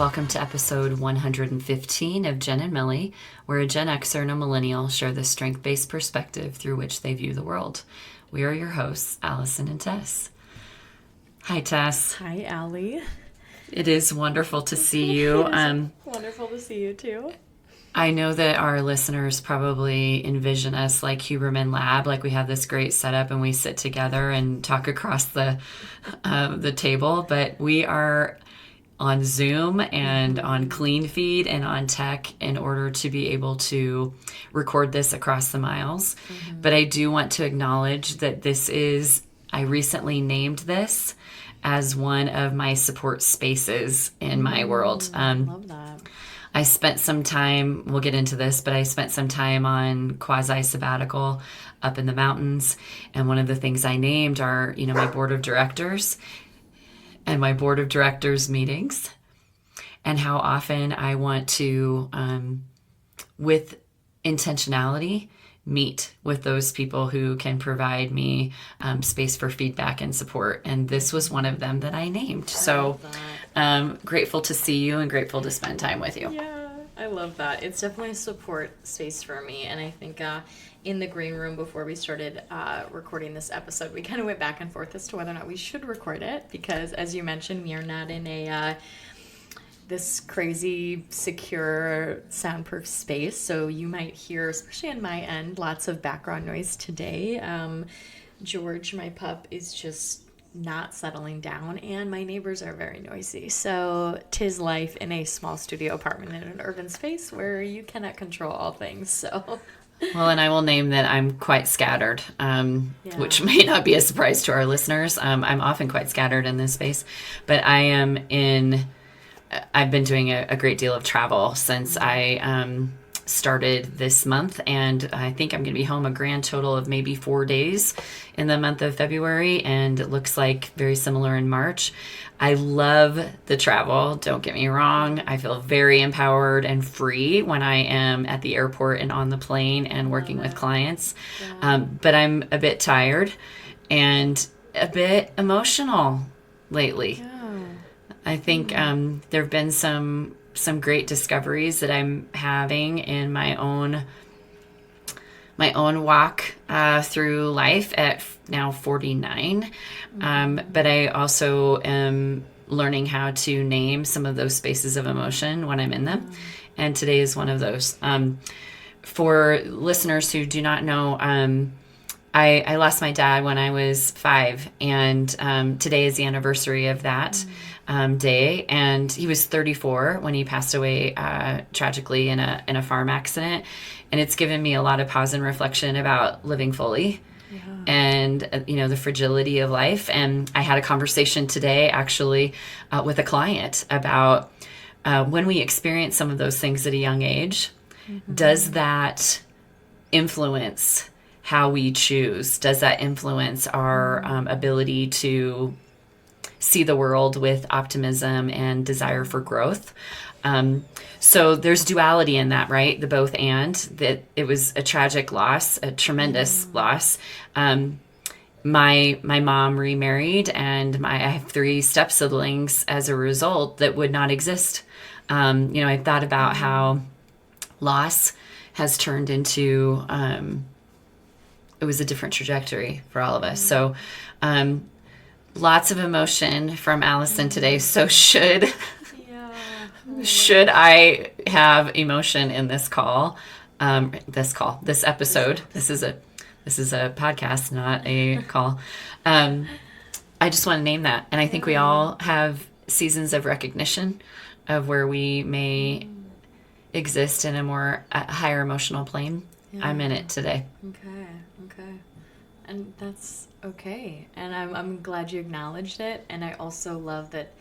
Welcome to episode 115 of Genn and Millie, where a Gen Xer and a millennial share the strength-based perspective through which they view the world. We are your hosts, Allison and Tess. Hi, Tess. Hi, Allie. It is wonderful to see you. Wonderful to see you, too. I know that our listeners probably envision us like Huberman Lab, like we have this great setup and we sit together and talk across the table, but we are on Zoom and on Clean Feed and on Tech in order to be able to record this across the miles. But I do want to acknowledge that I recently named this as one of my support spaces in my world. Love that. I spent some time, we'll get into this, but I spent some time on quasi-sabbatical up in the mountains. And one of the things I named are, my board of directors and my board of directors meetings and how often I want to, with intentionality, meet with those people who can provide me space for feedback and support. And this was one of them that I named. So grateful to see you and grateful to spend time with you. Yeah, I love that. It's definitely a support space for me. And I think in the green room before we started recording this episode, we kind of went back and forth as to whether or not we should record it. Because as you mentioned, we are not in this crazy, secure, soundproof space. So you might hear, especially on my end, lots of background noise today. George, my pup, is just not settling down, and my neighbors are very noisy. So 'tis life in a small studio apartment in an urban space where you cannot control all things. So... Well, and I will name that I'm quite scattered, which may not be a surprise to our listeners. I'm often quite scattered in this space, but I've been doing a great deal of travel since I started this month, and I think I'm going to be home a grand total of maybe 4 days in the month of February, and it looks like very similar in March. I love the travel, don't get me wrong. I feel very empowered and free when I am at the airport and on the plane and working with clients, but I'm a bit tired and a bit emotional lately. Yeah. I think there have been some great discoveries that I'm having in my own walk through life at now 49. But I also am learning how to name some of those spaces of emotion when I'm in them. And today is one of those. For listeners who do not know, I lost my dad when I was 5, and today is the anniversary of that day. And he was 34 when he passed away tragically in a farm accident. And it's given me a lot of pause and reflection about living fully and the fragility of life. And I had a conversation today actually with a client about when we experience some of those things at a young age, does that influence how we choose? Does that influence our ability to see the world with optimism and desire for growth? So there's duality in that, right? The both and, that it was a tragic loss, a tremendous loss. My mom remarried, and I have 3 step siblings as a result that would not exist. I thought about how loss has turned into, it was a different trajectory for all of us. So, lots of emotion from Allison today. So should I have emotion in this episode? This is a podcast, not a call. I just want to name that. And I think we all have seasons of recognition of where we may exist in a higher emotional plane. I'm in it today. Okay. And that's okay. And I'm glad you acknowledged it. And I also love that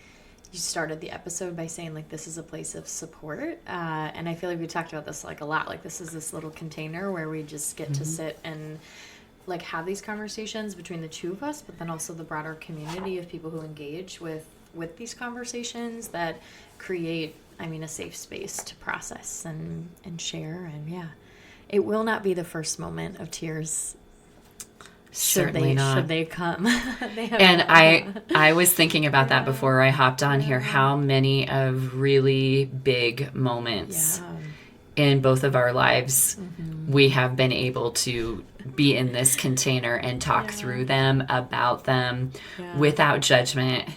you started the episode by saying, like, this is a place of support. And I feel like we talked about this, like, a lot. Like, this is this little container where we just get to sit and, like, have these conversations between the two of us, but then also the broader community of people who engage with these conversations that create, a safe space to process and share. And, it will not be the first moment of tears Certainly not. Should they come? They have And not. I was thinking about that before I hopped on here, how many of really big moments in both of our lives we have been able to be in this container and talk through them, about them, without judgment,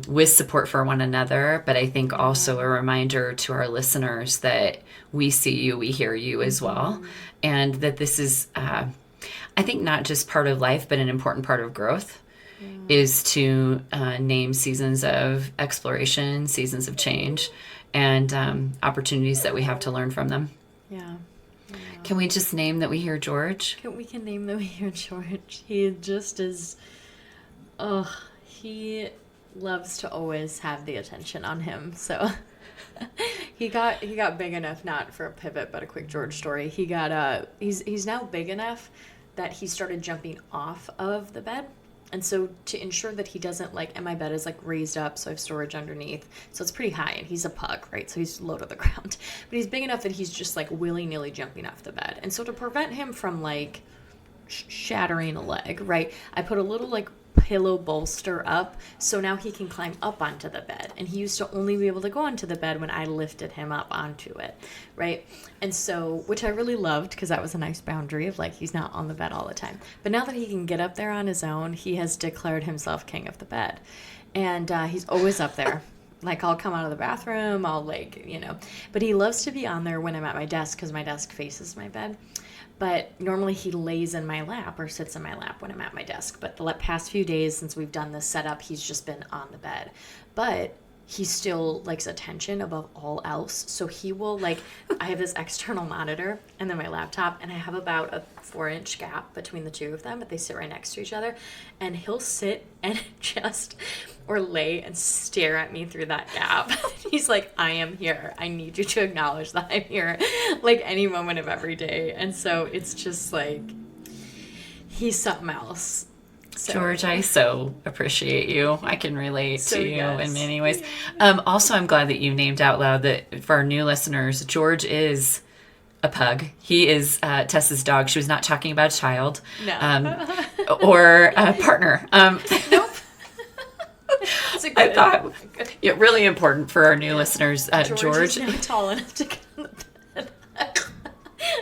with support for one another. But I think also a reminder to our listeners that we see you, we hear you as well, and that this is, I think, not just part of life, but an important part of growth. Is to name seasons of exploration, seasons of change, and opportunities that we have to learn from them. Yeah. Can we just name that we hear George? We can name that we hear George. He just is, he loves to always have the attention on him. So he got big enough, not for a pivot, but a quick George story. He got he's now big enough that he started jumping off of the bed. And so to ensure that he doesn't, like, and my bed is, like, raised up, so I have storage underneath. So it's pretty high, and he's a pug, right? So he's low to the ground. But he's big enough that he's just, like, willy-nilly jumping off the bed. And so to prevent him from, like, shattering a leg, right, I put a little, like, pillow bolster up, so now he can climb up onto the bed. And he used to only be able to go onto the bed when I lifted him up onto it, right? And so, which I really loved, because that was a nice boundary of, like, he's not on the bed all the time. But now that he can get up there on his own, he has declared himself king of the bed. And he's always up there. Like, I'll come out of the bathroom, I'll, like, but he loves to be on there when I'm at my desk, because my desk faces my bed. But normally he lays in my lap or sits in my lap when I'm at my desk. But the past few days since we've done this setup, he's just been on the bed. But he still likes attention above all else. So he will, like, I have this external monitor and then my laptop, and I have about a 4-inch gap between the two of them, but they sit right next to each other. And he'll sit and just, or lay and stare at me through that gap. He's like, I am here. I need you to acknowledge that I'm here, like, any moment of every day. And so it's just like, he's something else. So. George, I so appreciate you. I can relate to you in many ways. Also, I'm glad that you named out loud that for our new listeners, George is a pug. He is Tessa's dog. She was not talking about a child or a partner. Nope. I thought really important for our new listeners. George is now tall enough to get on the bed.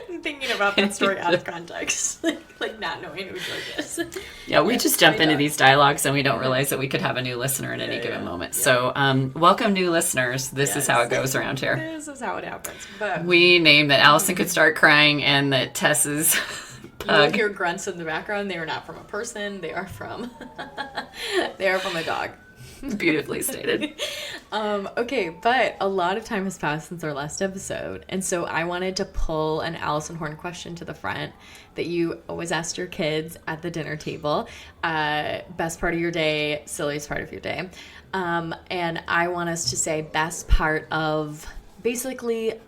I'm thinking about that story out of context, like not knowing who George is. Yeah, we just jump into these dialogues and we don't realize that we could have a new listener at any given moment. Yeah. So, welcome new listeners. This is how it goes around here. This is how it happens. But we named that Allison could start crying and that Tessa's pug. You'll hear grunts in the background. They are not from a person. They are from a dog. Beautifully stated. Okay, but a lot of time has passed since our last episode, and so I wanted to pull an Allison Horn question to the front that you always ask your kids at the dinner table. Best part of your day, silliest part of your day. And I want us to say best part of basically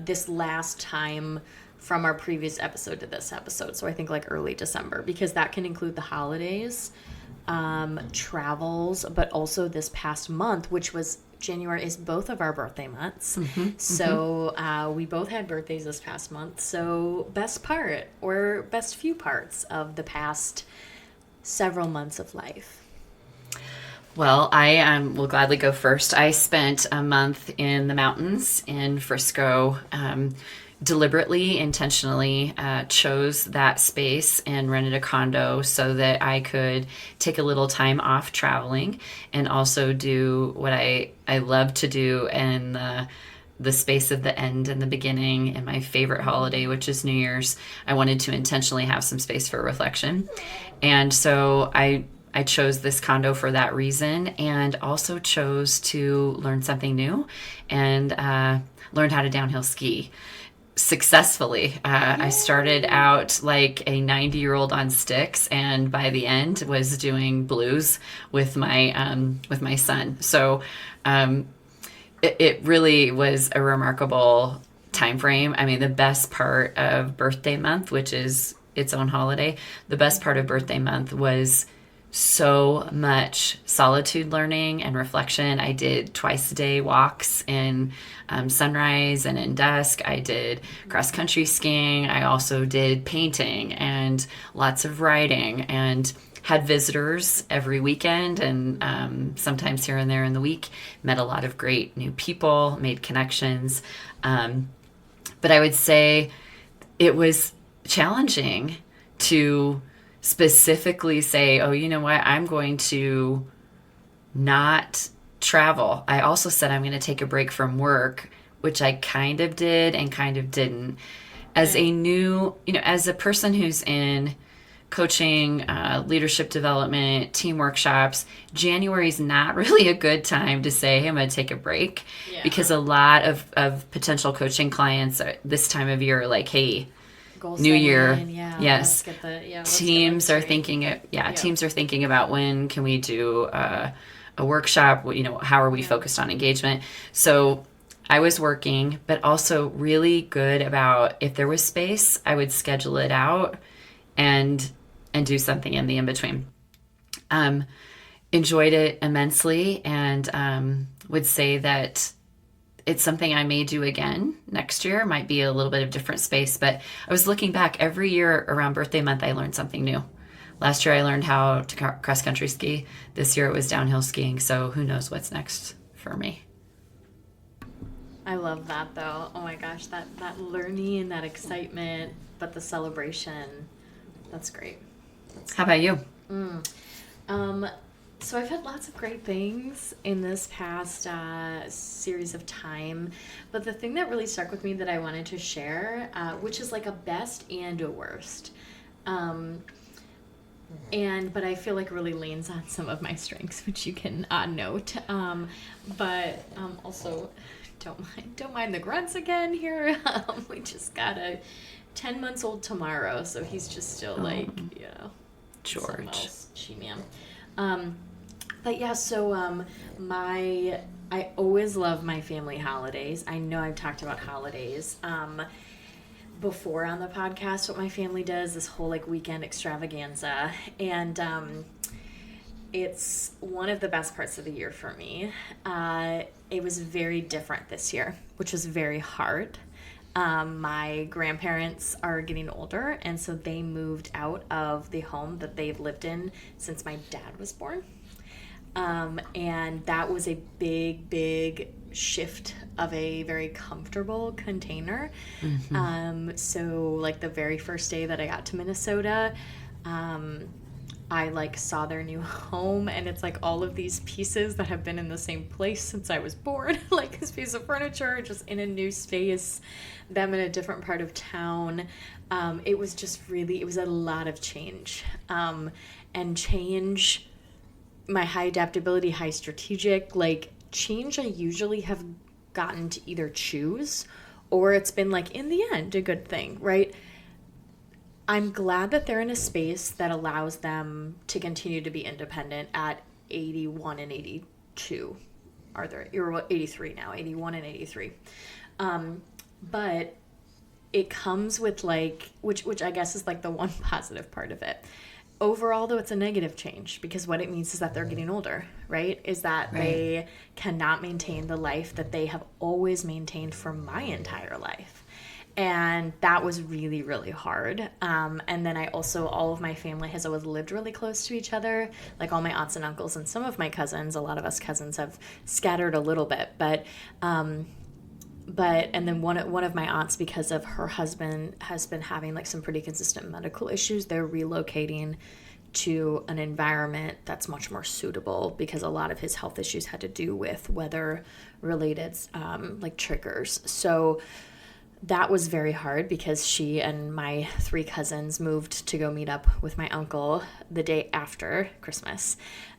this last time from our previous episode to this episode. So I think like early December, because that can include the holidays, travels, but also this past month, which was January, is both of our birthday months. So we both had birthdays this past month. So best part or best few parts of the past several months of life. Well, I will gladly go first. I spent a month in the mountains in Frisco. Deliberately, intentionally chose that space and rented a condo so that I could take a little time off traveling and also do what I love to do in the space of the end and the beginning and my favorite holiday, which is New Year's. I wanted to intentionally have some space for reflection. And so I chose this condo for that reason, and also chose to learn something new and learn how to downhill ski. Successfully. I started out like a 90-year-old on sticks, and by the end was doing blues with my son. So it really was a remarkable time frame. I mean, the best part of birthday month, which is its own holiday, the best part of birthday month was so much solitude learning and reflection. I did twice a day walks in sunrise and in dusk. I did cross country skiing. I also did painting and lots of writing, and had visitors every weekend, and sometimes here and there in the week. Met a lot of great new people, made connections. But I would say it was challenging to specifically say, oh, you know what, I'm going to not travel. I also said I'm going to take a break from work, which I kind of did and kind of didn't. As a new, as a person who's in coaching, leadership development, team workshops, January is not really a good time to say, hey, I'm going to take a break, because a lot of potential coaching clients this time of year are like, hey, Goal new year, yes. Teams are thinking, teams are thinking about when can we do a workshop. How are we focused on engagement? So I was working, but also really good about, if there was space, I would schedule it out and do something in the in-between. Enjoyed it immensely, and would say that it's something I may do again next year. Might be a little bit of different space, but I was looking back, every year around birthday month, I learned something new. Last year I learned how to cross country ski. This year it was downhill skiing, so who knows what's next for me. I love that, though. Oh my gosh, that learning, that excitement, but the celebration, that's great. How about you? So I've had lots of great things in this past series of time, but the thing that really stuck with me that I wanted to share, which is like a best and a worst, but I feel like really leans on some of my strengths, which you can note, but also don't mind the grunts again here. We just got a 10 months old tomorrow, so he's just still George. But yeah, so I always love my family holidays. I know I've talked about holidays before on the podcast, what my family does, this whole weekend extravaganza, and it's one of the best parts of the year for me. It was very different this year, which was very hard. My grandparents are getting older, and so they moved out of the home that they've lived in since my dad was born. And that was a big shift of a very comfortable container. Mm-hmm. So the very first day that I got to Minnesota, I saw their new home, and it's all of these pieces that have been in the same place since I was born, this piece of furniture just in a new space, them in a different part of town. It was just it was a lot of change, and change, my high adaptability, high strategic, change I usually have gotten to either choose, or it's been in the end a good thing, right? I'm glad that they're in a space that allows them to continue to be independent at 81 and 82. You're 83 now, 81 and 83. But it comes with which I guess is the one positive part of it. Overall, though, it's a negative change, because what it means is that they're getting older, right? Is that they cannot maintain the life that they have always maintained for my entire life. And that was really, really hard. And then all of my family has always lived really close to each other. All my aunts and uncles and some of my cousins, a lot of us cousins have scattered a little bit. But and then one of my aunts, because of her husband has been having some pretty consistent medical issues, they're relocating to an environment that's much more suitable, because a lot of his health issues had to do with weather-related triggers. So that was very hard, because she and my 3 cousins moved to go meet up with my uncle the day after Christmas.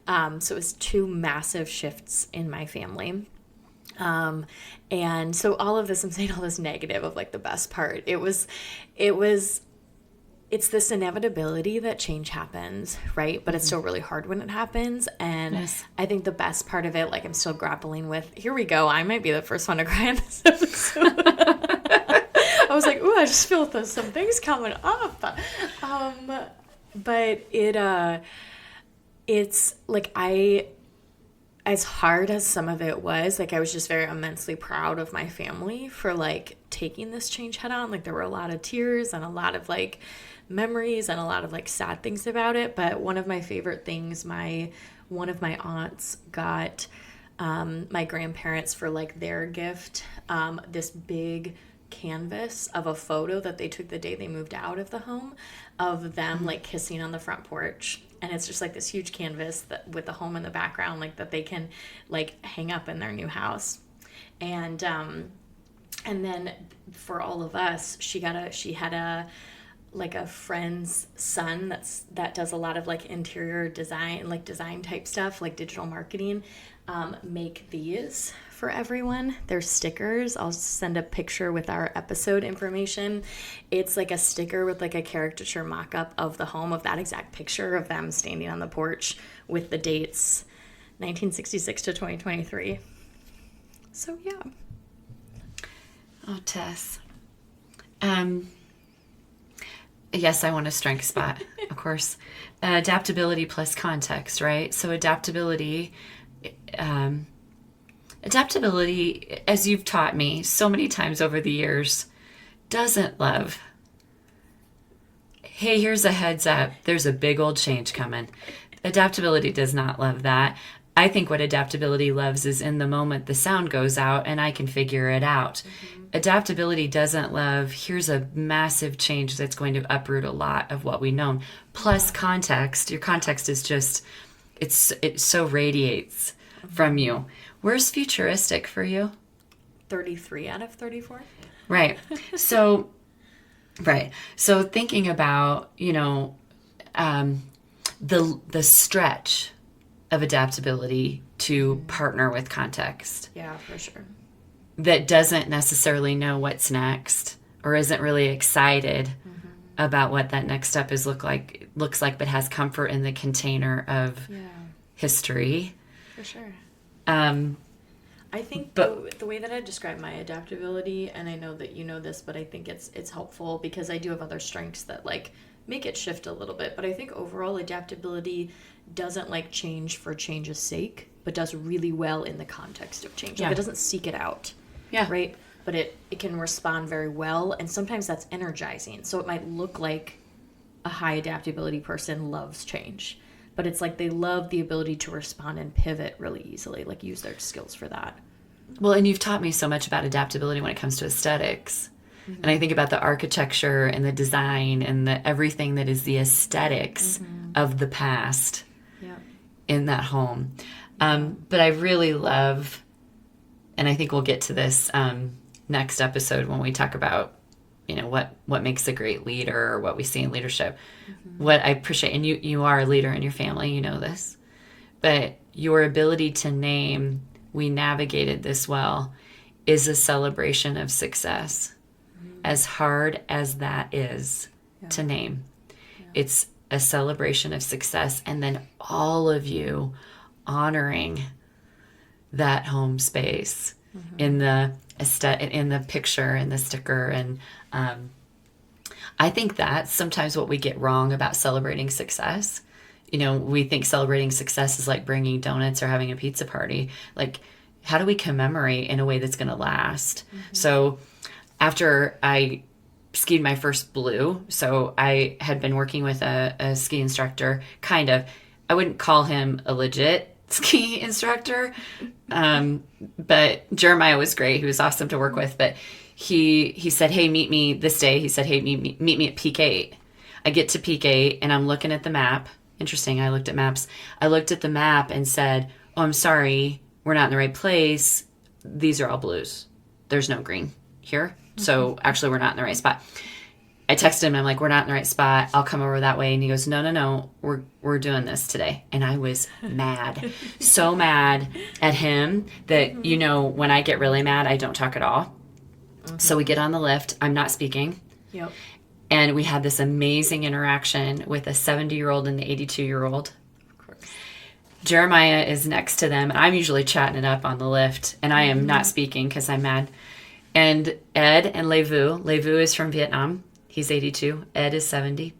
So it was 2 massive shifts in my family. And so all of this, I'm saying all this negative of the best part. It's this inevitability that change happens, right? But it's still really hard when it happens. And yes. I think the best part of it, I'm still grappling with, here we go, I might be the first one to cry in this episode. I was ooh, I just feel some things coming up. But It's like as hard as some of it was, like I was just very immensely proud of my family for like taking this change head on. Like there were a lot of tears and a lot of like memories and a lot of like sad things about it. But one of my favorite things, one of my aunts got my grandparents for like their gift, this big canvas of a photo that they took the day they moved out of the home of them like kissing on the front porch. And it's just like this huge canvas that with the home in the background, like that they can like hang up in their new house. And then for all of us, she had a like a friend's son that does a lot of like interior design, like design type stuff, like digital marketing, make these for everyone. They're stickers. I'll send a picture with our episode information. It's like a sticker with like a caricature mock-up of the home, of that exact picture of them standing on the porch with the dates 1966 to 2023. So yeah. Oh, Tess. Yes, I want a strength spot, of course. Adaptability plus context, right? So adaptability, as you've taught me so many times over the years, doesn't love, hey, here's a heads up, there's a big old change coming. Adaptability does not love that. I think what adaptability loves is in the moment the sound goes out and I can figure it out. Mm-hmm. Adaptability doesn't love, here's a massive change that's going to uproot a lot of what we know. Plus context. Your context is just, it so radiates from you. Where's futuristic for you? 33 out of 34. Right. So, right. So thinking about, the stretch of adaptability to partner with context. Yeah, for sure. That doesn't necessarily know what's next or isn't really excited about what that next step looks like, but has comfort in the container of history. For sure. I think the way that I describe my adaptability, and I know that you know this, but I think it's helpful because I do have other strengths that like make it shift a little bit. But I think overall adaptability doesn't like change for change's sake, but does really well in the context of change. Like it doesn't seek it out. Yeah. Right? But it can respond very well, and sometimes that's energizing. So it might look like a high adaptability person loves change, but it's like they love the ability to respond and pivot really easily, like use their skills for that. Well, and you've taught me so much about adaptability when it comes to aesthetics. Mm-hmm. And I think about the architecture and the design and the everything that is the aesthetics of the past in that home. But I really love, and I think we'll get to this next episode when we talk about, what makes a great leader or what we see in leadership. What I appreciate, and you are a leader in your family, you know this, but your ability to name, we navigated this well, is a celebration of success. As hard as that is to name. It's a celebration of success, and then all of you honoring that home space in the picture and the sticker. And I think that's sometimes what we get wrong about celebrating success. We think celebrating success is like bringing donuts or having a pizza party. Like, how do we commemorate in a way that's going to last? So after I skied my first blue, so I had been working with a ski instructor, kind of. I wouldn't call him a legit ski instructor, but Jeremiah was great. He was awesome to work with, but he said, hey, meet me this day. He said, hey, meet me at Peak 8. I get to Peak 8, and I'm looking at the map. Interesting, I looked at maps. I looked at the map and said, oh, I'm sorry, we're not in the right place. These are all blues. There's no green here. So actually we're not in the right spot. I texted him, I'm like, we're not in the right spot. I'll come over that way. And he goes, no, we're doing this today. And I was mad, so mad at him that, when I get really mad, I don't talk at all. So we get on the lift. I'm not speaking. Yep. And we had this amazing interaction with a 70-year-old and the 82-year-old. Of course. Jeremiah is next to them. I'm usually chatting it up on the lift, and I am not speaking because I'm mad. And Ed and Lê Vu is from Vietnam. He's 82. Ed is 70.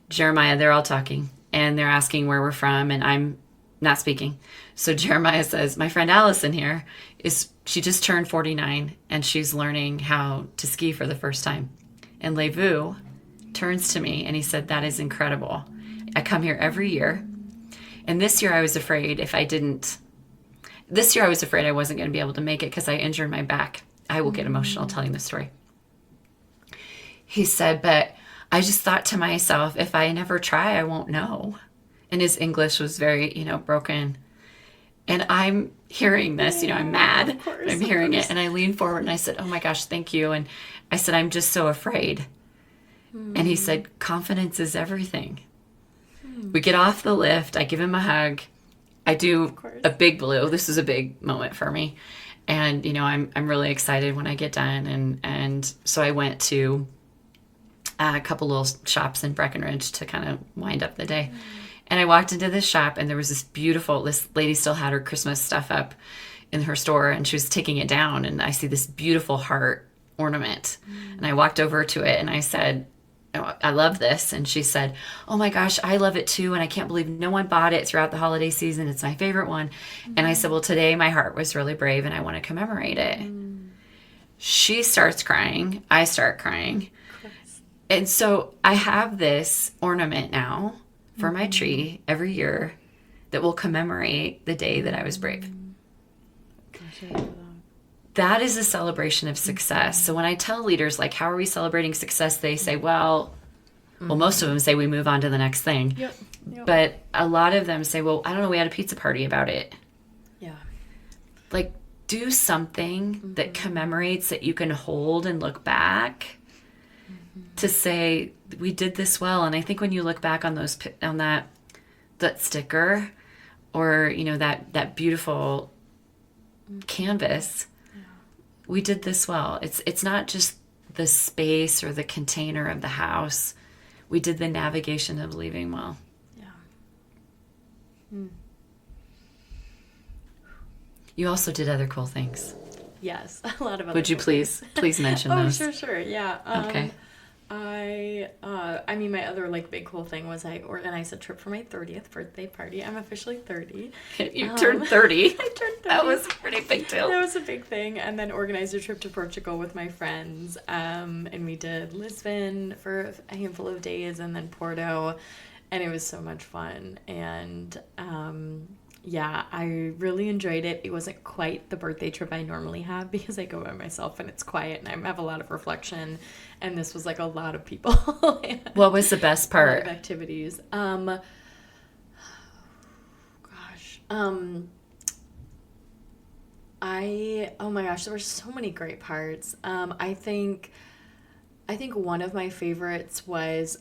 Jeremiah, they're all talking. and they're asking where we're from, and I'm not speaking. So Jeremiah says, my friend Allison here she just turned 49 and she's learning how to ski for the first time. And Levu turns to me and he said, that is incredible. I come here every year. And this year I was afraid I wasn't going to be able to make it because I injured my back. I will get emotional telling this story. He said, but I just thought to myself, if I never try, I won't know. And his English was very, broken. And I'm hearing this, I'm mad. Of course, I'm hearing it. And I leaned forward and I said, oh my gosh, thank you. And I said, I'm just so afraid. And he said, confidence is everything. We get off the lift. I give him a hug. I do a big blue. This is a big moment for me. And, I'm really excited when I get done. And so I went to a couple little shops in Breckenridge to kind of wind up the day. And I walked into this shop and there was this lady still had her Christmas stuff up in her store and she was taking it down. And I see this beautiful heart ornament. And I walked over to it and I said, oh, I love this. And she said, oh my gosh, I love it too. And I can't believe no one bought it throughout the holiday season. It's my favorite one. And I said, well, today my heart was really brave and I want to commemorate it. She starts crying. I start crying. And so I have this ornament now for my tree every year that will commemorate the day that I was brave. That is a celebration of success. So when I tell leaders, like, how are we celebrating success? They say, well, most of them say we move on to the next thing. Yep. But a lot of them say, well, I don't know, we had a pizza party about it. Yeah. Like, do something that commemorates, that you can hold and look back to say, we did this well. And I think when you look back on that sticker or, that beautiful canvas, we did this well. It's not just the space or the container of the house. We did the navigation of leaving well. Yeah. You also did other cool things. Yes, a lot of other Would you please mention those? Sure. Yeah. Okay. I mean, my other big cool thing was I organized a trip for my 30th birthday party. I'm officially 30. You turned 30. I turned 30. That was a pretty big deal. That was a big thing. And then organized a trip to Portugal with my friends. And we did Lisbon for a handful of days and then Porto. And it was so much fun. And yeah, I really enjoyed it. It wasn't quite the birthday trip I normally have because I go by myself and it's quiet and I have a lot of reflection. And this was a lot of people. What was the best part? A lot of activities. Oh my gosh, there were so many great parts. I think one of my favorites was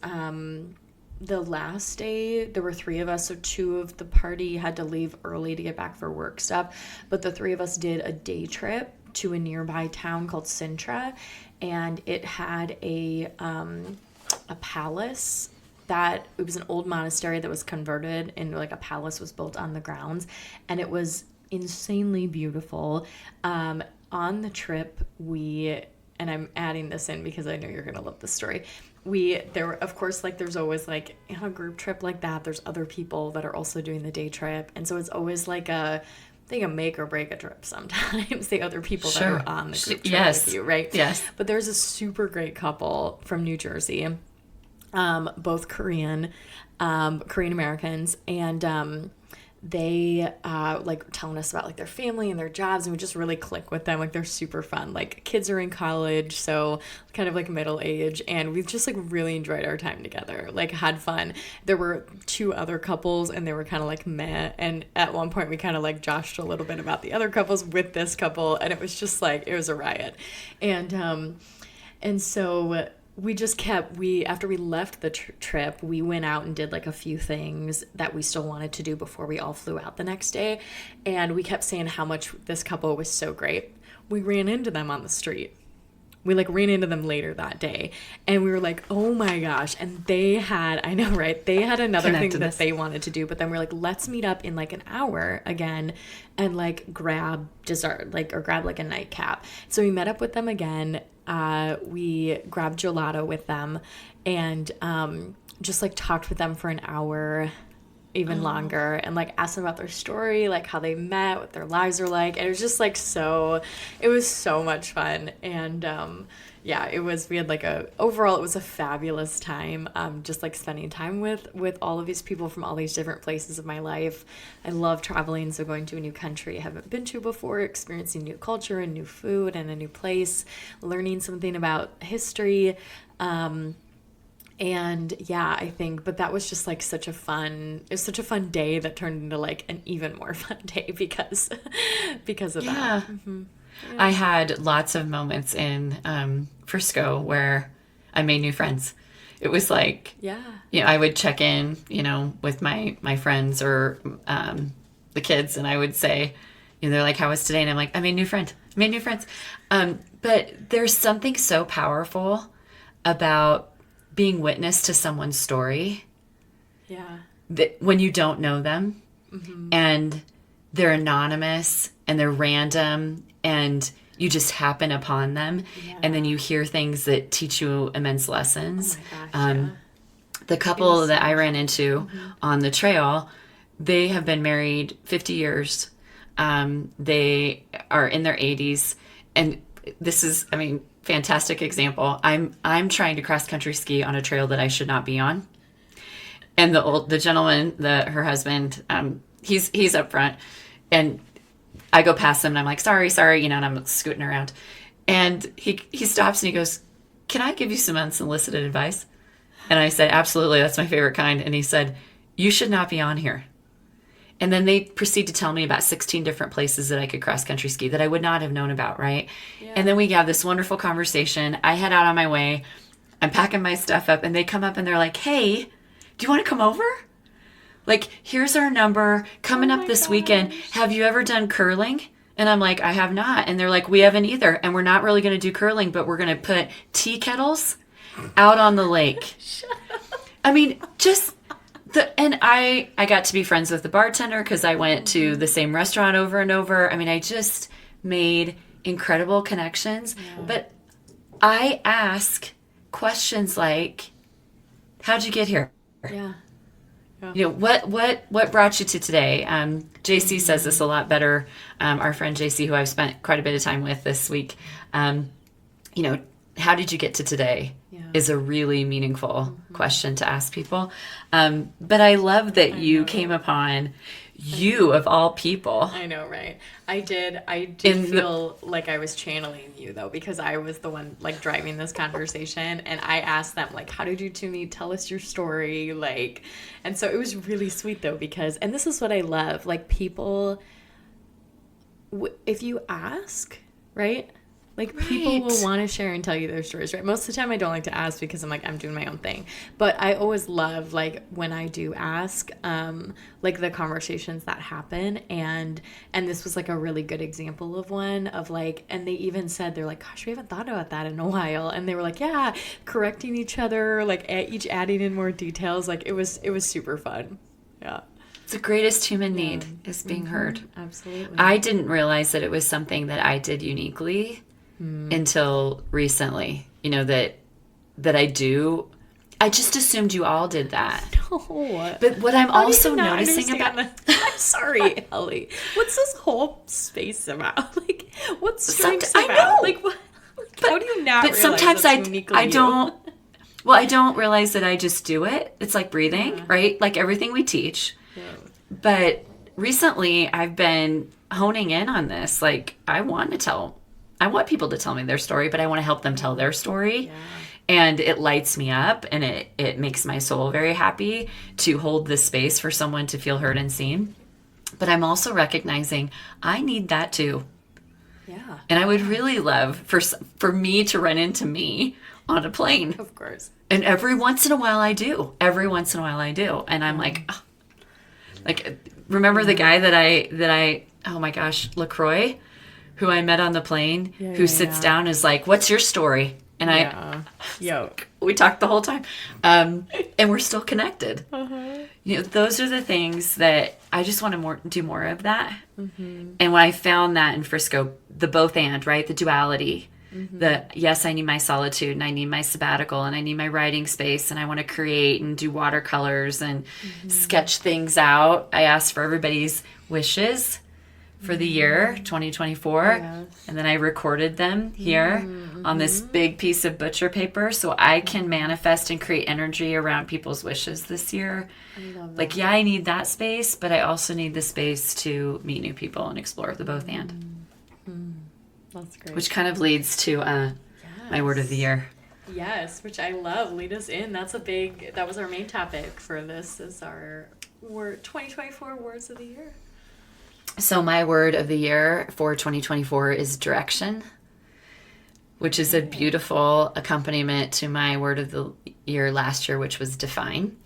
the last day. There were 3 of us, so 2 of the party had to leave early to get back for work stuff, but the 3 of us did a day trip to a nearby town called Sintra, and it had a palace that it was an old monastery that was converted into a palace was built on the grounds, and it was insanely beautiful. On the trip, and I'm adding this in because I know you're gonna love this story. There were, of course, there's always a group trip like that. There's other people that are also doing the day trip, and so it's always a make or break a trip. Sometimes the other people that are on the group trip with you, right? Yes. But there's a super great couple from New Jersey, both Korean Americans, and they telling us about their family and their jobs, and we just really click with them. They're super fun. Kids are in college, so kind of middle age, and we've just really enjoyed our time together, had fun. There were 2 other couples and they were kind of meh, and at one point we kind of joshed a little bit about the other couples with this couple, and it was just it was a riot. And so we just after we left the trip, we went out and did a few things that we still wanted to do before we all flew out the next day. And we kept saying how much this couple was so great. We ran into them on the street. We ran into them later that day, and we were oh my gosh. And they had, I know, right? They had another thing that they wanted to do, but then we're let's meet up in an hour again and grab dessert, or grab a nightcap. So we met up with them again. we grabbed gelato with them and just like talked with them for an hour, even longer, and like asked them about their story, like how they met, what their lives are like. And it was just like it was so much fun. And we had like overall it was a fabulous time, just like spending time with all of these people from all these different places of my life. I love traveling, so going to a new country I haven't been to before, experiencing new culture and new food and a new place, learning something about history. And yeah, I think, but that was just like it was such a fun day that turned into like an even more fun day because of that. Mm-hmm. Yeah. I had lots of moments in Frisco where I made new friends. It was like, I would check in, with my friends or the kids, and I would say, they're like, how was today? And I'm like, I made new friends. But there's something so powerful about being witness to someone's story. Yeah. That when you don't know them, and they're anonymous and they're random and you just happen upon them, and then you hear things that teach you immense lessons. Oh my gosh, the couple that I ran into on the trail, they have been married 50 years. They are in their 80s, and this is, fantastic example. I'm trying to cross country ski on a trail that I should not be on, and the gentleman, her husband, he's up front, and I go past him and I'm like, sorry, and I'm scooting around, and he stops and he goes, can I give you some unsolicited advice? And I said, absolutely, that's my favorite kind. And he said, you should not be on here. And then they proceed to tell me about 16 different places that I could cross country ski that I would not have known about, right? Yeah. And then we have this wonderful conversation. I head out on my way. I'm packing my stuff up, and they come up and they're like, hey, do you want to come over? Like, here's our number coming up this weekend. Have you ever done curling? And I'm like, I have not. And they're like, we haven't either. And we're not really going to do curling, but we're going to put tea kettles out on the lake. And I got to be friends with the bartender because I went to the same restaurant over and over. I just made incredible connections. Yeah. But I ask questions like, how'd you get here? Yeah. What brought you to today? JC says this a lot better. Our friend JC, who I've spent quite a bit of time with this week, how did you get to today? Is a really meaningful question to ask people. But I love that you came upon you of all people. I know, right? I did feel like I was channeling you, though, because I was the one like driving this conversation, and I asked them like, how did you two meet? Tell us your story. Like, and so it was really sweet though, because, and this is what I love, like people, if you ask, right? Like, people will want to share and tell you their stories, right? Most of the time I don't like to ask because I'm doing my own thing. But I always love, like, when I do ask, like, the conversations that happen. And this was, like, a really good example of one of, like, and they even said, they're like, gosh, we haven't thought about that in a while. And they were like, yeah, correcting each other, like, each adding in more details. Like, it was super fun. Yeah. The greatest human need is being heard. Absolutely. I didn't realize that it was something that I did uniquely until recently, that I do. I just assumed you all did that. No. But what I'm also noticing about... I'm sorry, Ellie. What's this whole space about? Like, what's strengths about? I know. Like, what? How do you not realize sometimes that's uniquely I don't... Well, I don't realize that I just do it. It's like breathing, right? Like everything we teach. Yeah. But recently, I've been honing in on this. Like, I want people to tell me their story, but I want to help them tell their story. Yeah. And it lights me up, and it makes my soul very happy to hold this space for someone to feel heard and seen. But I'm also recognizing I need that too. Yeah. And I would really love for me to run into me on a plane. Of course. And every once in a while I do. And I'm like, oh. Like, remember the guy that I oh my gosh, LaCroix, who I met on the plane, who sits down and is like, what's your story? And we talked the whole time. And we're still connected. Uh-huh. Those are the things that I just want to do more of that. Mm-hmm. And when I found that in Frisco, the both and, right? The duality. Yes, I need my solitude and I need my sabbatical and I need my writing space and I want to create and do watercolors and sketch things out. I asked for everybody's wishes for the year 2024. Yes. And then I recorded them here on this big piece of butcher paper so I can manifest and create energy around people's wishes this year. I love that. Like, yeah, I need that space, but I also need the space to meet new people and explore the both and. That's great. Which kind of leads to my word of the year. Yes, which I love. Lead us in. That was our main topic for this, is our 2024 words of the year. So my word of the year for 2024 is direction, which is a beautiful accompaniment to my word of the year last year, which was define.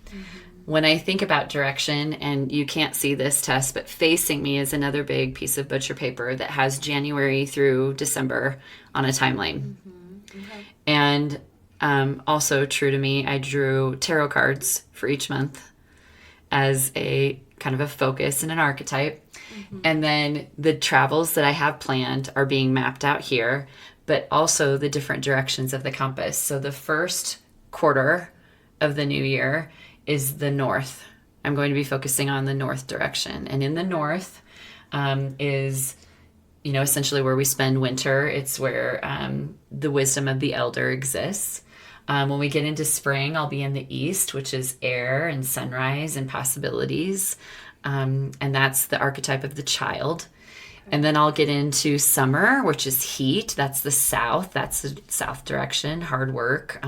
When I think about direction, and you can't see this, Tess, but facing me is another big piece of butcher paper that has January through December on a timeline. Okay. And also true to me, I drew tarot cards for each month as a kind of a focus and an archetype. And then the travels that I have planned are being mapped out here, but also the different directions of the compass. So the first quarter of the new year is the north. I'm going to be focusing on the north direction. And in the north is, essentially where we spend winter. It's where the wisdom of the elder exists. When we get into spring, I'll be in the east, which is air and sunrise and possibilities. And that's the archetype of the child. And then I'll get into summer, which is heat. That's the south. That's the south direction, hard work.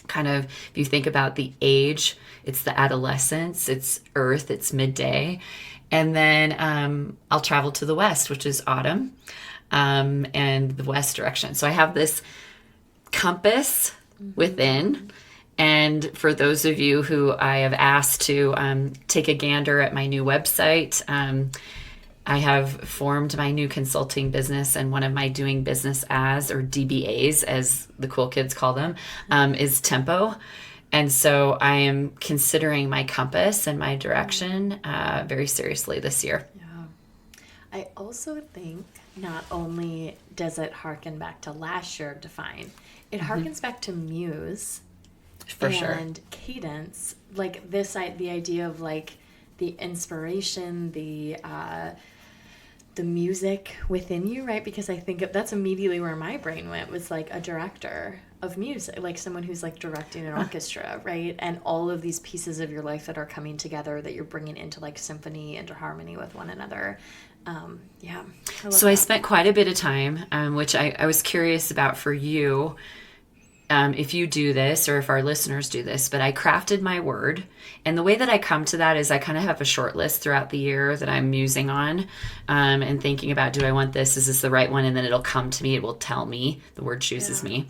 Kind of, if you think about the age, it's the adolescence, it's earth, it's midday. And then I'll travel to the west, which is autumn, and the west direction. So I have this compass within. And for those of you who I have asked to take a gander at my new website, I have formed my new consulting business, and one of my doing business as, or DBAs, as the cool kids call them, is Tempo. And so I am considering my compass and my direction very seriously this year. Yeah. I also think not only does it harken back to last year of Define, it harkens back to Muse. For sure. And cadence, like the idea of like the inspiration, the music within you, right? Because I think that's immediately where my brain went, was like a director of music, like someone who's like directing an orchestra, right? And all of these pieces of your life that are coming together that you're bringing into like symphony, into harmony with one another. Yeah. I spent quite a bit of time, which I was curious about for you. If you do this, or if our listeners do this, but I crafted my word. And the way that I come to that is I kind of have a short list throughout the year that I'm musing on and thinking about, do I want this? Is this the right one? And then it'll come to me. It will tell me. The word chooses me.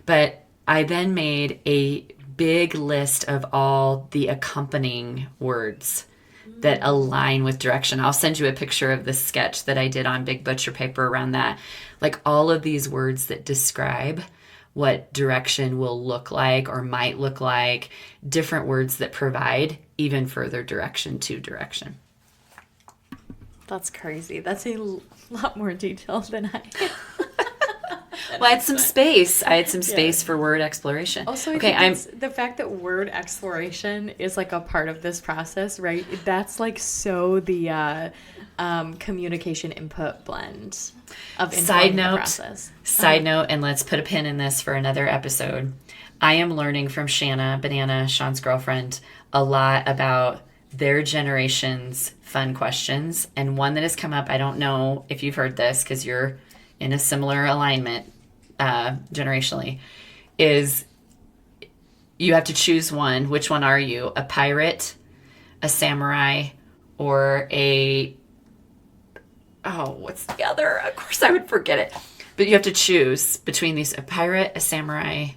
But I then made a big list of all the accompanying words that align with direction. I'll send you a picture of the sketch that I did on big butcher paper around that. Like all of these words that describe what direction will look like or might look like, different words that provide even further direction to direction. That's crazy. That's a lot more detail than I Well, I had some space. For word exploration. Also, the fact that word exploration is like a part of this process, right? That's like so the communication input blend of informing the process. Side note, and let's put a pin in this for another episode. I am learning from Shanna, Banana, Sean's girlfriend, a lot about their generation's fun questions. And one that has come up, I don't know if you've heard this because you're in a similar alignment generationally, is you have to choose one. Which one are you? A pirate, a samurai, or what's the other? Of course I would forget it. But you have to choose between these: a pirate, a samurai.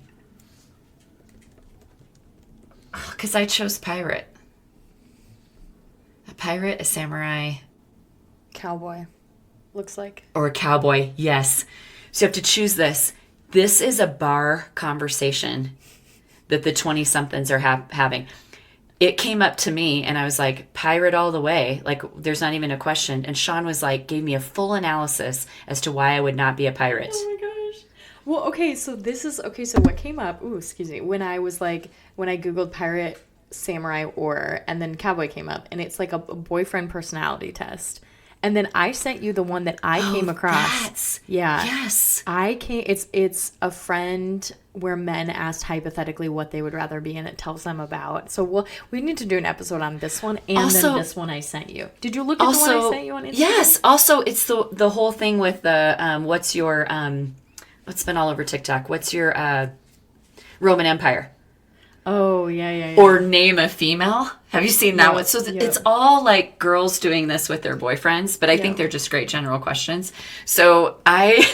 Because I chose pirate. A pirate, a samurai. Cowboy, looks like. Or a cowboy, yes. So you have to choose this. This is a bar conversation that the 20-somethings are having. It came up to me and I was like, pirate all the way. Like, there's not even a question. And Sean was like, gave me a full analysis as to why I would not be a pirate. Oh my gosh. Well, okay, so so what came up, excuse me, when I Googled pirate, samurai, or, and then cowboy came up, and it's like a boyfriend personality test. And then I sent you the one that I came across. Yeah. Yes. It's a friend where men asked hypothetically what they would rather be, and it tells them about. So we need to do an episode on this one and also, then this one I sent you. Did you look at the one I sent you on Instagram? Yes. Also, it's the whole thing with the what's your what's been all over TikTok? What's your Roman Empire? Oh, yeah. Or name a female. Have you seen that one? So it's all like girls doing this with their boyfriends, but I think they're just great general questions. So I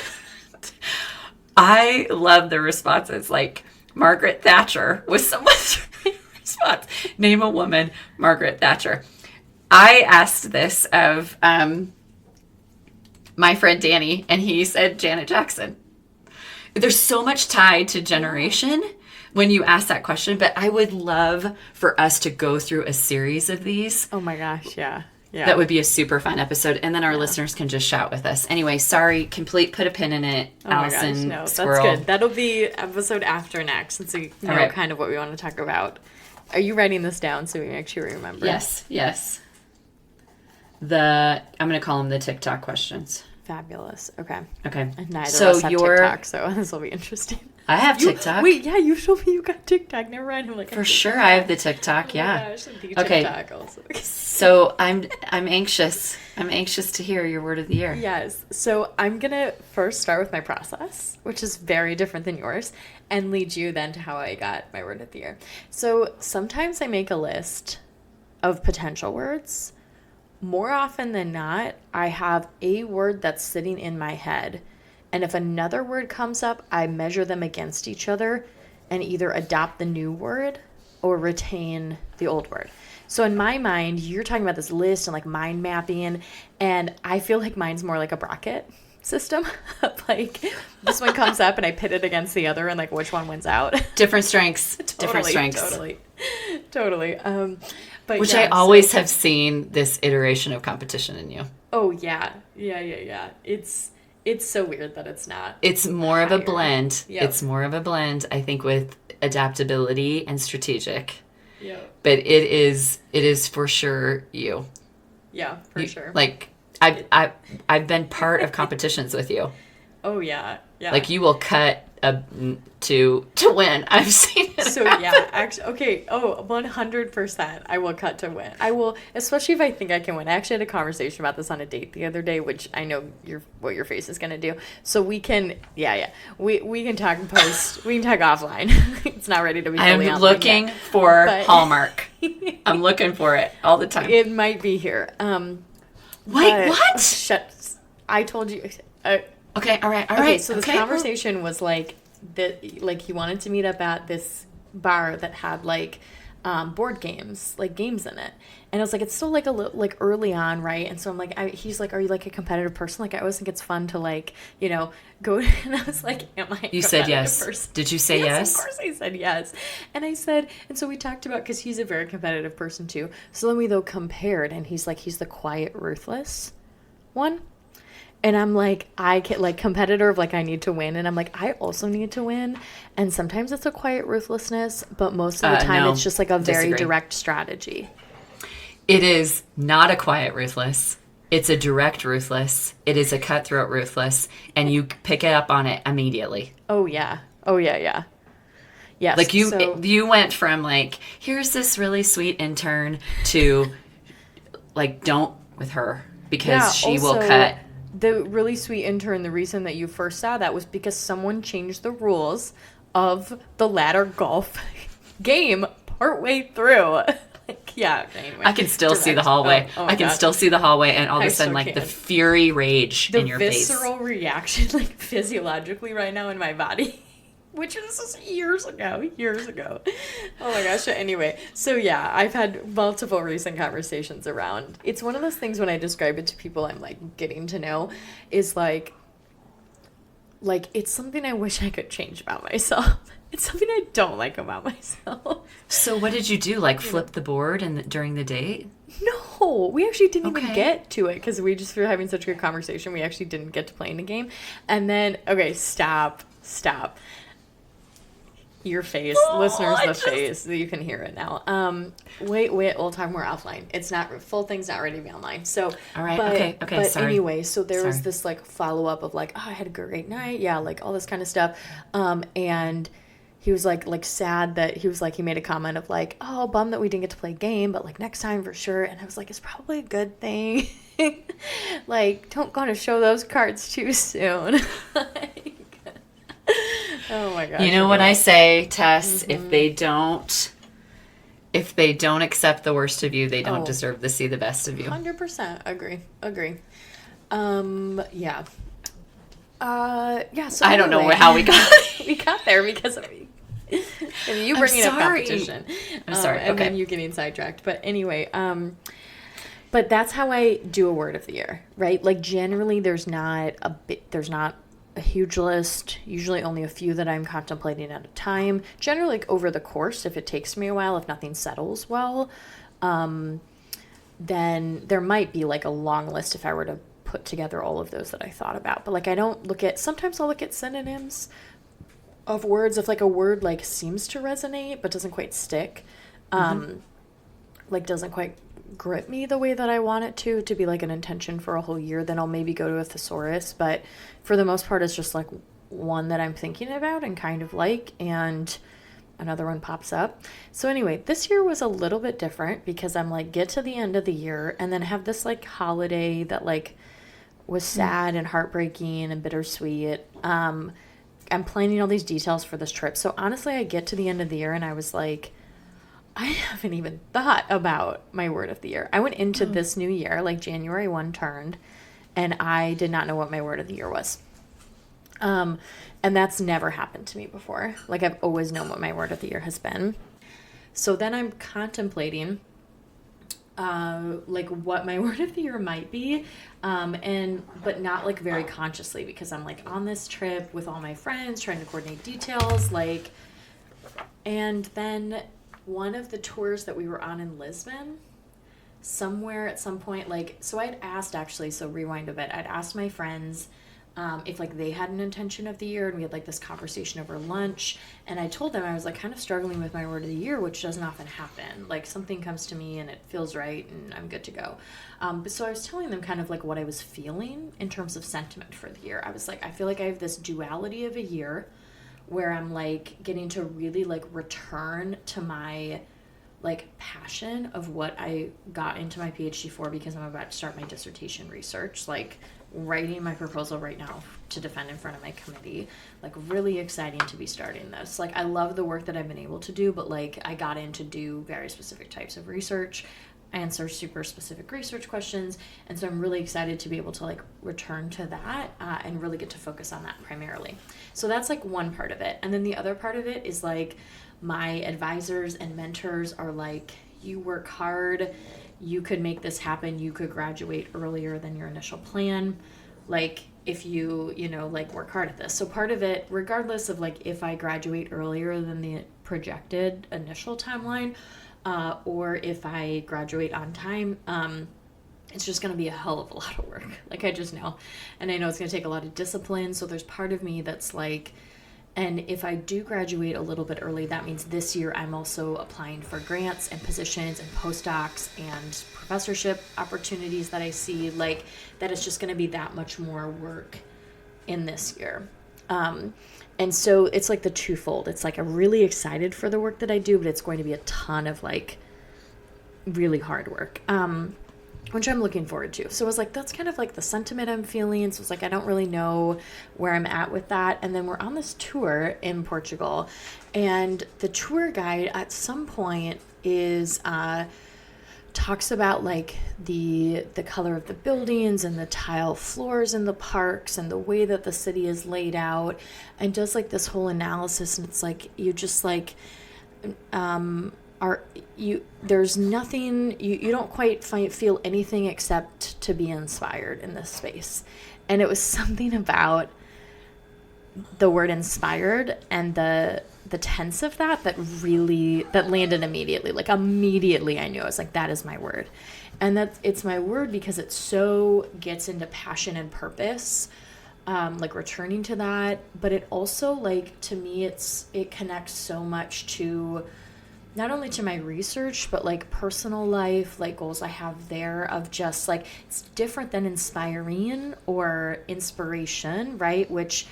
love the responses. Like Margaret Thatcher was someone's response. Name a woman, Margaret Thatcher. I asked this of my friend Danny, and he said Janet Jackson. There's so much tied to generation when you ask that question, but I would love for us to go through a series of these. Oh my gosh, yeah. That would be a super fun episode, and then our listeners can just shout with us. Anyway, sorry, put a pin in it, Allison. My gosh, no, that's good. That'll be episode after next, since we know kind of what we want to talk about. Are you writing this down so we actually remember? Yes. I'm going to call them the TikTok questions. Fabulous. Okay. And neither of us have TikTok, so this will be interesting. I have TikTok. Wait, yeah, you showed me you got TikTok. Never mind. I'm like, for sure, I have the TikTok. Yeah. Oh my gosh, the TikTok also. So I'm anxious. I'm anxious to hear your word of the year. Yes. So I'm gonna first start with my process, which is very different than yours, and lead you then to how I got my word of the year. So sometimes I make a list of potential words. More often than not, I have a word that's sitting in my head. And if another word comes up, I measure them against each other and either adopt the new word or retain the old word. So in my mind, you're talking about this list and like mind mapping, and I feel like mine's more like a bracket system. Like this one comes up and I pit it against the other and like which one wins out. Different strengths. Different strengths. Totally. But which I always have seen this iteration of competition in you. Oh yeah. It's so weird that it's not. It's more of a blend. Yep. It's more of a blend, I think, with adaptability and strategic. Yeah. But it is for sure you. Yeah, for sure. Like I've been part of competitions with you. Oh yeah. Like you will cut to win. I've seen it. So yeah, actually, okay. 100%. I will cut to win. I will, especially if I think I can win. I actually had a conversation about this on a date the other day, which I know what your face is gonna do. So we can, we can talk post. We can talk offline. It's not ready to be. I'm looking for Hallmark. I'm looking for it all the time. It might be here. Wait, what? Shut. I told you. Okay, all right. Okay, so this conversation was like that. Like he wanted to meet up at this bar that had like board games, like games in it, and I was like, it's still like a little like early on, right? And so I'm like, he's like, are you like a competitive person? Like I always think it's fun to like go. And I was like, am I? You said yes. Person? Did you say yes? Of course I said yes. And I said, and so we talked about because he's a very competitive person too. So then we compared, and he's the quiet, ruthless one. And I'm like, I get like competitor of like I need to win, and I'm like I also need to win, and sometimes it's a quiet ruthlessness, but most of the time it's just like a very direct strategy. It is not a quiet ruthless. It's a direct ruthless. It is a cutthroat ruthless, and you pick it up on it immediately. Oh yeah. Yes. Like you went from like here's this really sweet intern to like don't with her because she will cut. The really sweet intern, the reason that you first saw that was because someone changed the rules of the ladder golf game partway through. Anyway. I can still see the hallway. I can still see the hallway, and all of a sudden, like the fury rage in your face. The visceral reaction, like physiologically right now in my body. Which is years ago. Oh my gosh. Anyway, so yeah, I've had multiple recent conversations around. It's one of those things when I describe it to people I'm like getting to know is like it's something I wish I could change about myself. It's something I don't like about myself. So what did you do? Like flip the board during the date? No, we actually didn't even get to it because we just were having such a good conversation. We actually didn't get to playing the game. And then, stop. Stop. Your face, face. You can hear it now. Wait, we'll talk more offline. It's not full thing's not ready to be online. So, all right, but, okay. But sorry. anyway, so there was this like follow up of like, oh, I had a great night, yeah, like all this kind of stuff, and he was like sad that he was like he made a comment of like, oh, bum that we didn't get to play a game, but like next time for sure. And I was like, it's probably a good thing. Like, don't go to show those cards too soon. Like, oh my gosh. You know what I say, Tess? Mm-hmm. If they don't accept the worst of you, they don't deserve to see the best of you. 100% agree. Yeah. Yeah. So I don't know how we got we got there because of me. And you bringing up competition. I'm sorry. And then you getting sidetracked. But anyway, but that's how I do a word of the year, right? Like generally, there's not a huge list. Usually, only a few that I'm contemplating at a time. Generally, like over the course, if it takes me a while, if nothing settles well, then there might be like a long list if I were to put together all of those that I thought about. But like I don't look at, sometimes I'll look at synonyms of words if like a word like seems to resonate but doesn't quite stick, like doesn't quite grip me the way that I want it to be like an intention for a whole year, then I'll maybe go to a thesaurus. But for the most part, it's just like one that I'm thinking about and kind of like, and another one pops up. So anyway, this year was a little bit different because I'm like, get to the end of the year and then have this like holiday that like was sad and heartbreaking and bittersweet. I'm planning all these details for this trip. So honestly, I get to the end of the year and I was like, I haven't even thought about my word of the year. I went into this new year, like January 1 turned, and I did not know what my word of the year was. And that's never happened to me before. Like I've always known what my word of the year has been. So then I'm contemplating like what my word of the year might be, but not like very consciously, because I'm like on this trip with all my friends trying to coordinate details, like, and then one of the tours that we were on in Lisbon, somewhere at some point, like, so I'd asked actually, so rewind a bit, I'd asked my friends if like they had an intention of the year, and we had like this conversation over lunch, and I told them I was like kind of struggling with my word of the year, which doesn't often happen. Like something comes to me and it feels right and I'm good to go. But so I was telling them kind of like what I was feeling in terms of sentiment for the year. I was like, I feel like I have this duality of a year where I'm like getting to really like return to my like passion of what I got into my PhD for, because I'm about to start my dissertation research, like writing my proposal right now to defend in front of my committee. Like really exciting to be starting this. Like I love the work that I've been able to do, but like I got in to do very specific types of research, answer super specific research questions, and so I'm really excited to be able to like return to that and really get to focus on that primarily. So that's like one part of it. And then the other part of it is like my advisors and mentors are like, you work hard, you could make this happen, you could graduate earlier than your initial plan, like if you know, like work hard at this. So part of it, regardless of like if I graduate earlier than the projected initial timeline, or if I graduate on time, it's just going to be a hell of a lot of work. Like I just know, and I know it's going to take a lot of discipline. So there's part of me that's like, and if I do graduate a little bit early, that means this year I'm also applying for grants and positions and postdocs and professorship opportunities that I see, like that it's just going to be that much more work in this year. And so it's like the twofold. It's like I'm really excited for the work that I do, but it's going to be a ton of like really hard work, which I'm looking forward to. So it was like, that's kind of like the sentiment I'm feeling. So it's like, I don't really know where I'm at with that. And then we're on this tour in Portugal, and the tour guide at some point is, talks about like the color of the buildings and the tile floors in the parks and the way that the city is laid out, and does like this whole analysis. And it's like, you just like, there's nothing, you don't quite feel anything except to be inspired in this space. And it was something about the word inspired and the tense of that landed immediately. Like immediately I knew, I was like, that is my word. And it's my word because it so gets into passion and purpose like returning to that. But it also, like, to me, it connects so much to not only to my research, but like personal life, like goals I have there of just like, it's different than inspiring or inspiration, right? Which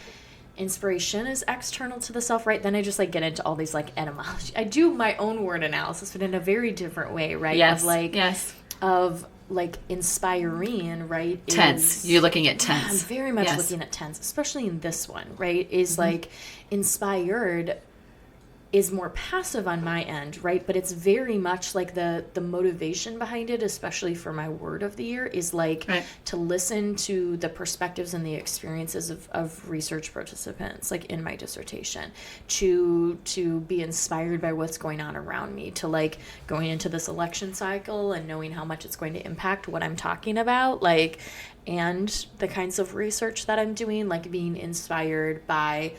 inspiration is external to the self, right? Then I just like get into all these like etymology. I do my own word analysis, but in a very different way, right? Yes. Of like, yes. Of like inspiring, right? Tense. You're looking at tense. I'm very much looking at tense, especially in this one, right? Is like inspired is more passive on my end, right? But it's very much like the motivation behind it, especially for my word of the year, is like to listen to the perspectives and the experiences of research participants, like in my dissertation, to be inspired by what's going on around me, to like going into this election cycle and knowing how much it's going to impact what I'm talking about, like, and the kinds of research that I'm doing, like being inspired by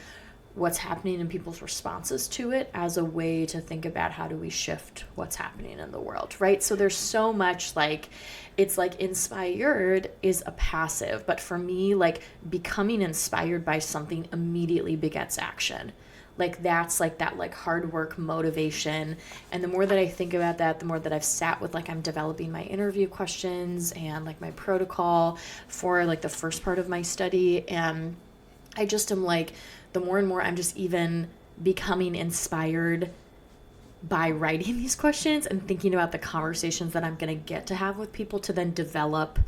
what's happening in people's responses to it as a way to think about how do we shift what's happening in the world, right? So there's so much like, it's like inspired is a passive, but for me, like becoming inspired by something immediately begets action. Like that's like that like hard work motivation. And the more that I think about that, the more that I've sat with like I'm developing my interview questions and like my protocol for like the first part of my study. And I just am like, the more and more I'm just even becoming inspired by writing these questions and thinking about the conversations that I'm going to get to have with people to then develop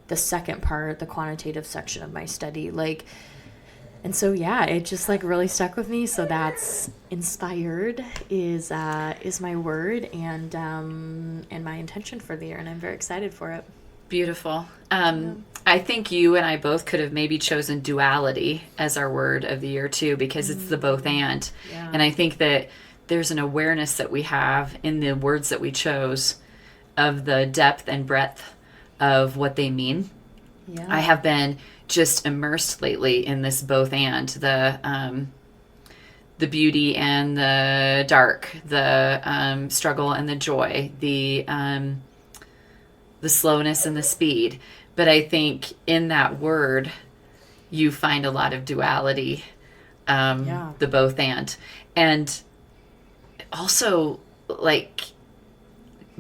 the second part, the quantitative section of my study. Like, and so, yeah, it just like really stuck with me. So that's inspired is my word and my intention for the year. And I'm very excited for it. Beautiful. I think you and I both could have maybe chosen duality as our word of the year too, because it's the both and. Yeah. And I think that there's an awareness that we have in the words that we chose of the depth and breadth of what they mean. Yeah. I have been just immersed lately in this both and, the beauty and the dark, the struggle and the joy, the slowness and the speed. But I think in that word, you find a lot of duality, the both and also like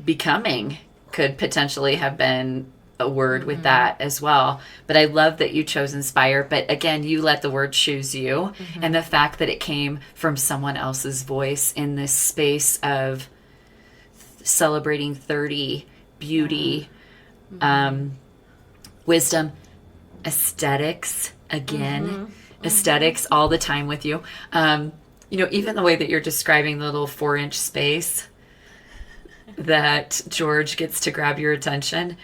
becoming could potentially have been a word with that as well. But I love that you chose inspire. But again, you let the word choose you, and the fact that it came from someone else's voice in this space of celebrating 30, beauty, wisdom, aesthetics, again, aesthetics all the time with you. Even the way that you're describing the little 4-inch space that George gets to grab your attention,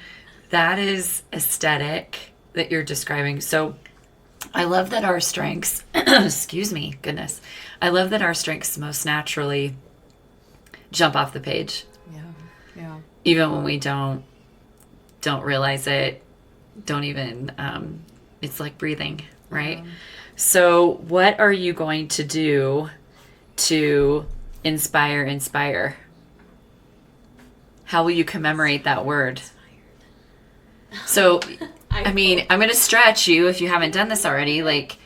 that is aesthetic that you're describing. So I love that our strengths, excuse me, goodness. I love that our strengths most naturally jump off the page. Yeah. Even when we don't realize it, don't even, it's like breathing, right? Yeah. So what are you going to do to inspire? How will you commemorate that word? So, I'm going to stretch you if you haven't done this already. Like,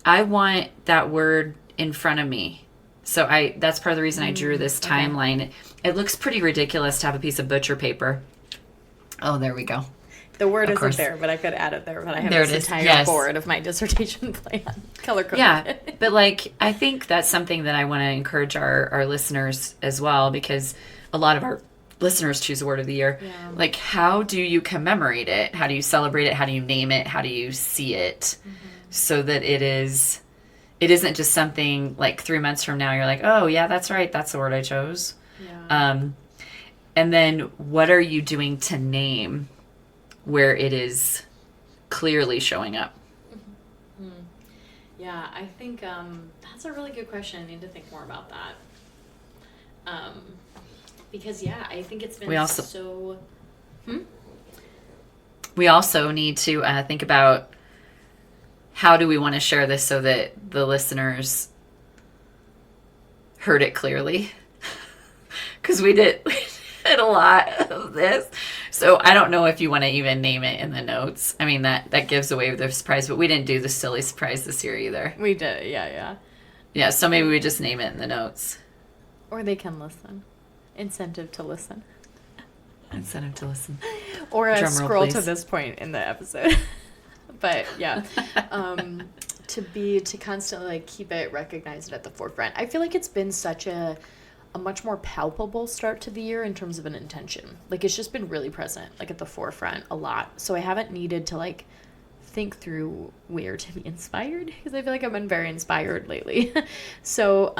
I want that word in front of me. So that's part of the reason I drew this timeline. Okay. It looks pretty ridiculous to have a piece of butcher paper. Oh, there we go. The word isn't there, but I could add it there. But I have this entire board of my dissertation plan, color-coded. Yeah, but like I think that's something that I want to encourage our listeners as well, because a lot of our listeners choose the word of the year. Yeah. Like, how do you commemorate it? How do you celebrate it? How do you name it? How do you see it? So that it isn't just something like 3 months from now you're like, oh yeah, that's right, that's the word I chose. Yeah. And then what are you doing to name where it is clearly showing up? Yeah, I think that's a really good question. I need to think more about that. Because, I think it's been so... We also need to think about how do we want to share this so that the listeners heard it clearly. Because we did a lot of this. So I don't know if you want to even name it in the notes. I mean, that gives away the surprise, but we didn't do the silly surprise this year either. We did, yeah. Yeah, so maybe we just name it in the notes. Or they can listen. Incentive to listen. Incentive to listen. Or scroll please. to this point in the episode. But yeah, to constantly like keep it recognized at the forefront. I feel like it's been such a much more palpable start to the year in terms of an intention. Like it's just been really present, like at the forefront a lot. So I haven't needed to like think through where to be inspired, because I feel like I've been very inspired lately. So,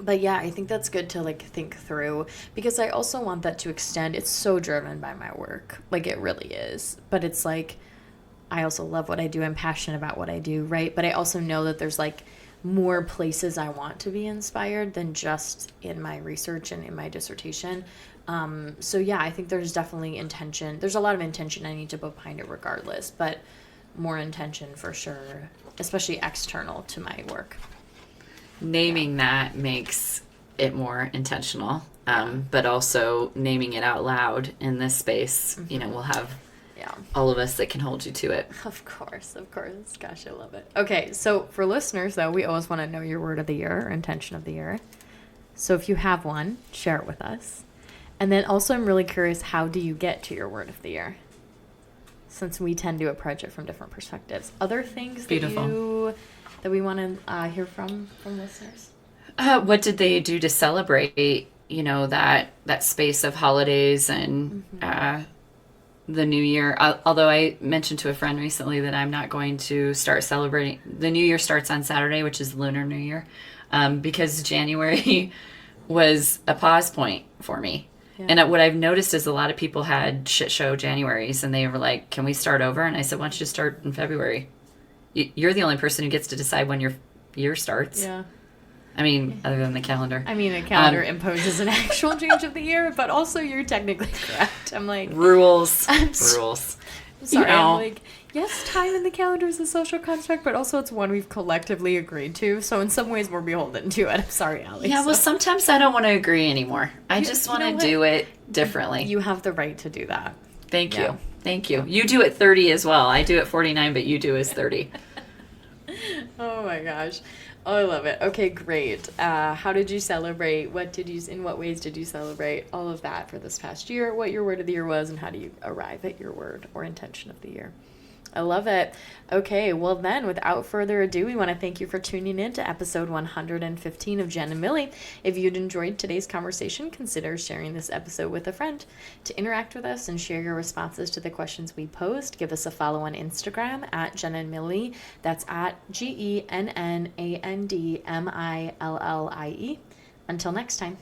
but yeah, I think that's good to like think through, because I also want that to extend. It's so driven by my work. Like it really is. But it's like, I also love what I do. I'm passionate about what I do, right? But I also know that there's like more places I want to be inspired than just in my research and in my dissertation. So yeah, I think there's definitely intention. There's a lot of intention I need to put behind it regardless, but more intention for sure, especially external to my work. Naming that makes it more intentional, but also naming it out loud in this space, we'll have all of us that can hold you to it. Of course. Gosh, I love it. Okay, so for listeners, though, we always want to know your word of the year or intention of the year. So if you have one, share it with us. And then also I'm really curious, how do you get to your word of the year? Since we tend to approach it from different perspectives. Other things that we want to hear from listeners? What did they do to celebrate, that space of holidays and the new year? Although I mentioned to a friend recently that I'm not going to start celebrating. The new year starts on Saturday, which is Lunar New Year, because January was a pause point for me. Yeah. And what I've noticed is a lot of people had shit show Januaries, and they were like, can we start over? And I said, why don't you just start in February? You're the only person who gets to decide when your year starts. Yeah. I mean, other than the calendar. I mean, a calendar imposes an actual change of the year, but also you're technically correct. I'm like... Rules. Rules. I'm sorry. I'm like, yes, time in the calendar is a social construct, but also it's one we've collectively agreed to. So in some ways we're beholden to it. I'm sorry, Alex. Yeah, well, sometimes I don't want to agree anymore. I just want to do it differently. You have the right to do that. Thank you. Thank you. You do it 30 as well. I do it 49, but you do as 30. Oh my gosh. Oh, I love it. Okay, great. How did you celebrate? In what ways did you celebrate all of that for this past year? What your word of the year was, and how do you arrive at your word or intention of the year? I love it. Okay, well then, without further ado, we want to thank you for tuning in to episode 115 of Genn and Millie. If you'd enjoyed today's conversation, consider sharing this episode with a friend. To interact with us and share your responses to the questions we posed, give us a follow on Instagram at Genn and Millie. That's at GENNANDMILLIE. Until next time.